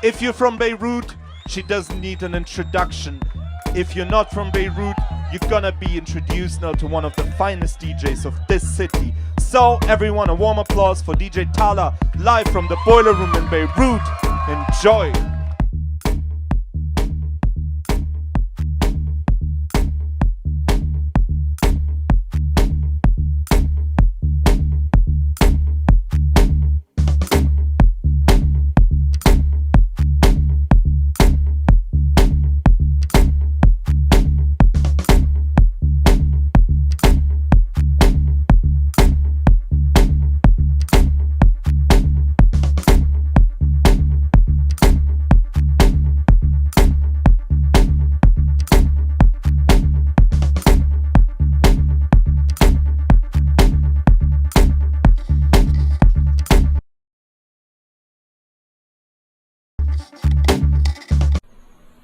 If you're from Beirut, she doesn't need an introduction. If you're not from Beirut, you're gonna be introduced now to one of the finest DJs of this city. So everyone, a warm applause for DJ Tala, live from the Boiler Room in Beirut. Enjoy!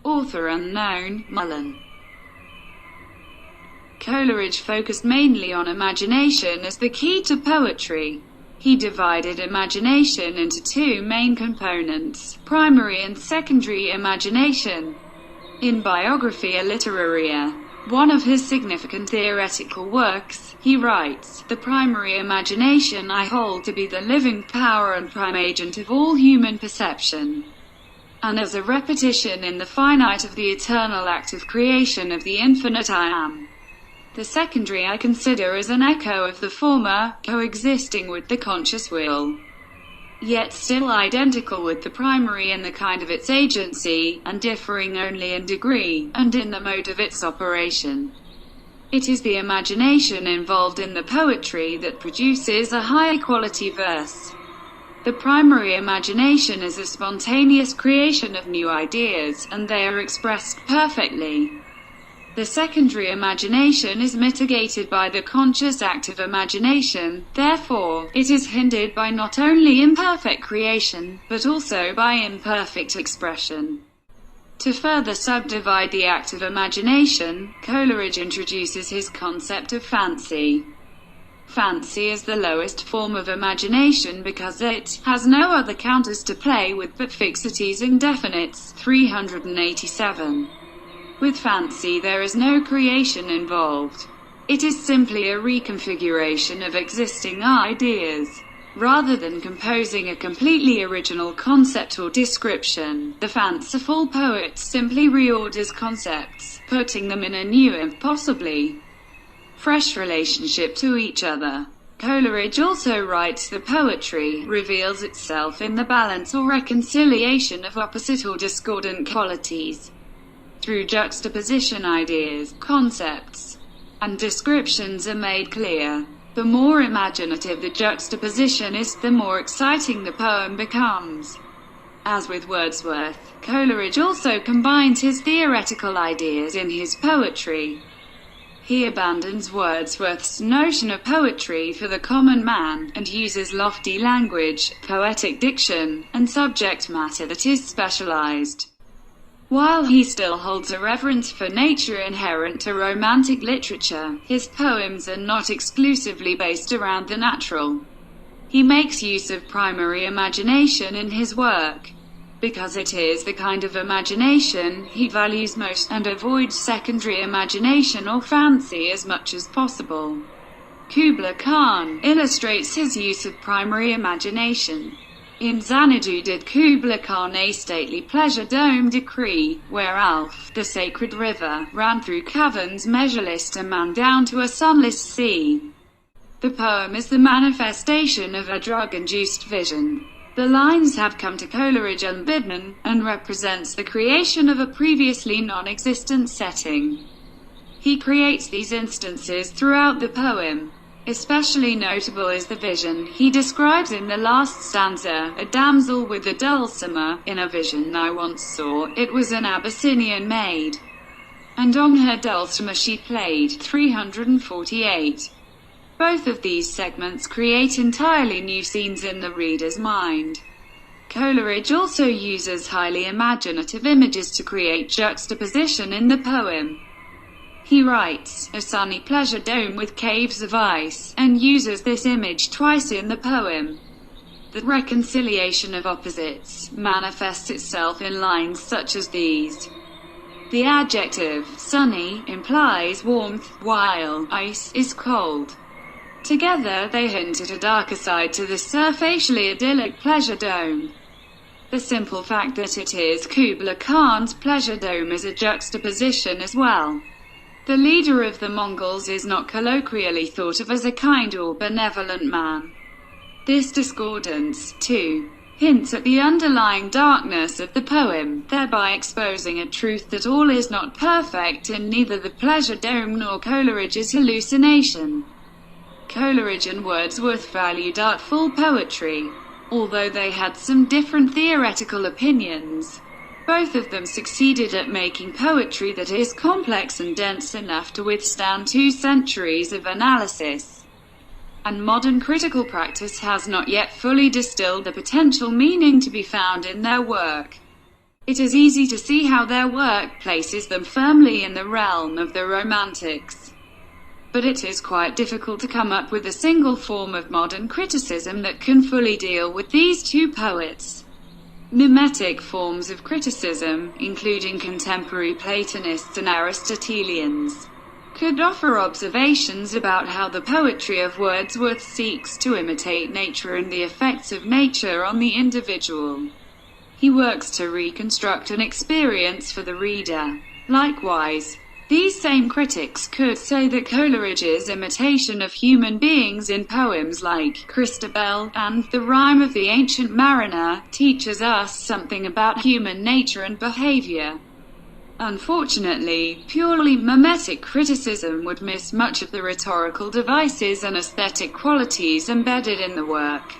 Author unknown, Mullen. Coleridge focused mainly on imagination as the key to poetry. He divided imagination into two main components, primary and secondary imagination. In Biographia Literaria, one of his significant theoretical works, he writes, "The primary imagination I hold to be the living power and prime agent of all human perception, and as a repetition in the finite of the eternal act of creation of the infinite I am. The secondary I consider as an echo of the former, coexisting with the conscious will, yet still identical with the primary in the kind of its agency, and differing only in degree, and in the mode of its operation. It is the imagination involved in the poetry that produces a higher quality verse. The primary imagination is a spontaneous creation of new ideas, and they are expressed perfectly. The secondary imagination is mitigated by the conscious act of imagination, therefore, it is hindered by not only imperfect creation, but also by imperfect expression." To further subdivide the act of imagination, Coleridge introduces his concept of fancy. Fancy is the lowest form of imagination because it has no other counters to play with but fixities and definites. 387. With fancy there is no creation involved. It is simply a reconfiguration of existing ideas. Rather than composing a completely original concept or description, the fanciful poet simply reorders concepts, putting them in a new and possibly fresh relationship to each other. Coleridge also writes the poetry reveals itself in the balance or reconciliation of opposite or discordant qualities. Through juxtaposition ideas, concepts, and descriptions are made clear. The more imaginative the juxtaposition is, the more exciting the poem becomes. As with Wordsworth, Coleridge also combines his theoretical ideas in his poetry. He abandons Wordsworth's notion of poetry for the common man, and uses lofty language, poetic diction, and subject matter that is specialized. While he still holds a reverence for nature inherent to romantic literature, his poems are not exclusively based around the natural. He makes use of primary imagination in his work, because it is the kind of imagination he values most, and avoids secondary imagination or fancy as much as possible. Kubla Khan illustrates his use of primary imagination. In Xanadu did Kubla Khan a stately pleasure-dome decree, where Alph, the sacred river, ran through caverns measureless to man down to a sunless sea. The poem is the manifestation of a drug-induced vision. The lines have come to Coleridge unbidden, and represents the creation of a previously non-existent setting. He creates these instances throughout the poem. Especially notable is the vision he describes in the last stanza: "A damsel with a dulcimer, in a vision I once saw, it was an Abyssinian maid, and on her dulcimer she played." 348. Both of these segments create entirely new scenes in the reader's mind. Coleridge also uses highly imaginative images to create juxtaposition in the poem. He writes, "A sunny pleasure dome with caves of ice," and uses this image twice in the poem. The reconciliation of opposites manifests itself in lines such as these. The adjective sunny implies warmth, while ice is cold. Together they hint at a darker side to the surfacially idyllic pleasure dome. The simple fact that it is Kubla Khan's pleasure dome is a juxtaposition as well. The leader of the Mongols is not colloquially thought of as a kind or benevolent man. This discordance, too, hints at the underlying darkness of the poem, thereby exposing a truth that all is not perfect in neither the pleasure dome nor Coleridge's hallucination. Coleridge and Wordsworth valued artful poetry, although they had some different theoretical opinions. Both of them succeeded at making poetry that is complex and dense enough to withstand 2 centuries of analysis. And modern critical practice has not yet fully distilled the potential meaning to be found in their work. It is easy to see how their work places them firmly in the realm of the Romantics. But it is quite difficult to come up with a single form of modern criticism that can fully deal with these 2 poets. Mimetic forms of criticism, including contemporary Platonists and Aristotelians, could offer observations about how the poetry of Wordsworth seeks to imitate nature and the effects of nature on the individual. He works to reconstruct an experience for the reader. Likewise, these same critics could say that Coleridge's imitation of human beings in poems like Christabel and The Rime of the Ancient Mariner teaches us something about human nature and behavior. Unfortunately, purely mimetic criticism would miss much of the rhetorical devices and aesthetic qualities embedded in the work.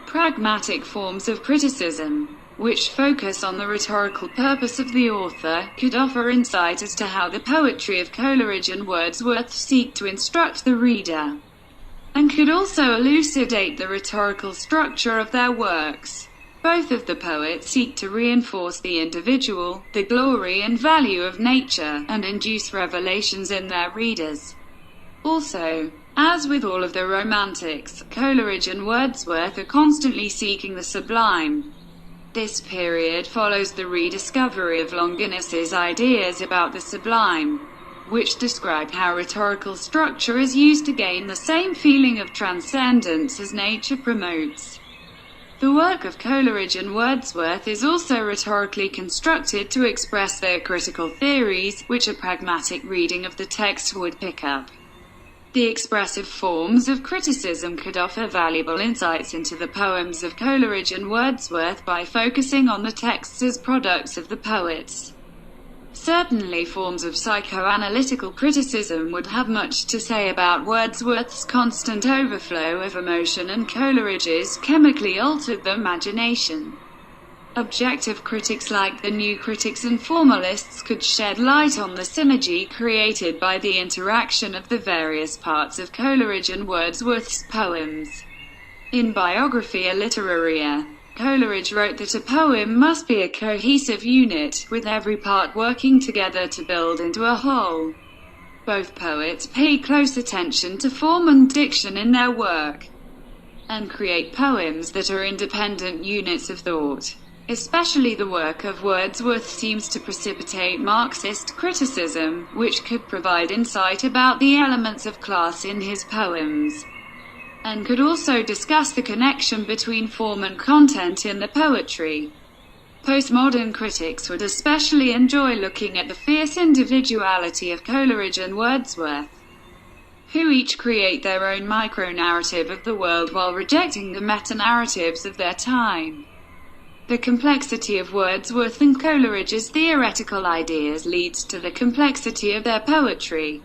Pragmatic forms of criticism, which focus on the rhetorical purpose of the author, could offer insight as to how the poetry of Coleridge and Wordsworth seek to instruct the reader, and could also elucidate the rhetorical structure of their works. Both of the poets seek to reinforce the individual, the glory and value of nature, and induce revelations in their readers. Also, as with all of the Romantics, Coleridge and Wordsworth are constantly seeking the sublime. This period follows the rediscovery of Longinus's ideas about the sublime, which describe how rhetorical structure is used to gain the same feeling of transcendence as nature promotes. The work of Coleridge and Wordsworth is also rhetorically constructed to express their critical theories, which a pragmatic reading of the text would pick up. The expressive forms of criticism could offer valuable insights into the poems of Coleridge and Wordsworth by focusing on the texts as products of the poets. Certainly, forms of psychoanalytical criticism would have much to say about Wordsworth's constant overflow of emotion and Coleridge's chemically altered imagination. Objective critics like the new critics and formalists could shed light on the synergy created by the interaction of the various parts of Coleridge and Wordsworth's poems. In Biographia Literaria, Coleridge wrote that a poem must be a cohesive unit, with every part working together to build into a whole. Both poets pay close attention to form and diction in their work, and create poems that are independent units of thought. Especially the work of Wordsworth seems to precipitate Marxist criticism, which could provide insight about the elements of class in his poems, and could also discuss the connection between form and content in the poetry. Postmodern critics would especially enjoy looking at the fierce individuality of Coleridge and Wordsworth, who each create their own micro-narrative of the world while rejecting the meta-narratives of their time. The complexity of Wordsworth and Coleridge's theoretical ideas leads to the complexity of their poetry.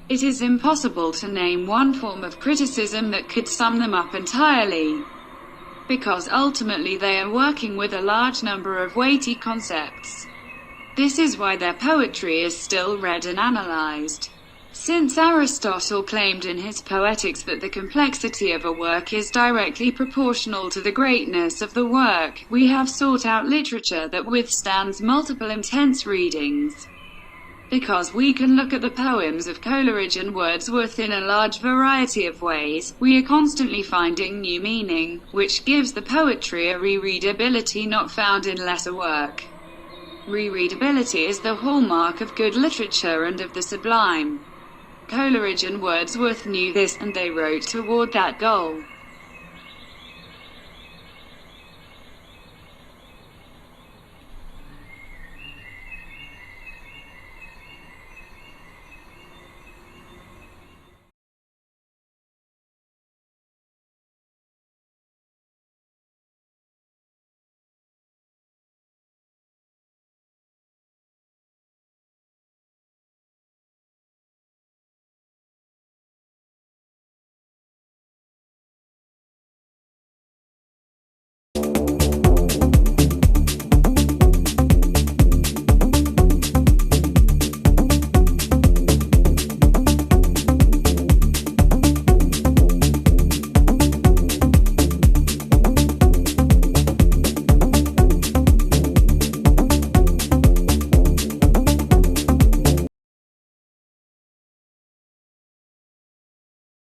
It is impossible to name one form of criticism that could sum them up entirely, because ultimately they are working with a large number of weighty concepts. This is why their poetry is still read and analyzed. Since Aristotle claimed in his Poetics that the complexity of a work is directly proportional to the greatness of the work, we have sought out literature that withstands multiple intense readings. Because we can look at the poems of Coleridge and Wordsworth in a large variety of ways, we are constantly finding new meaning, which gives the poetry a rereadability not found in lesser work. Rereadability is the hallmark of good literature and of the sublime. Coleridge and Wordsworth knew this, and they wrote toward that goal.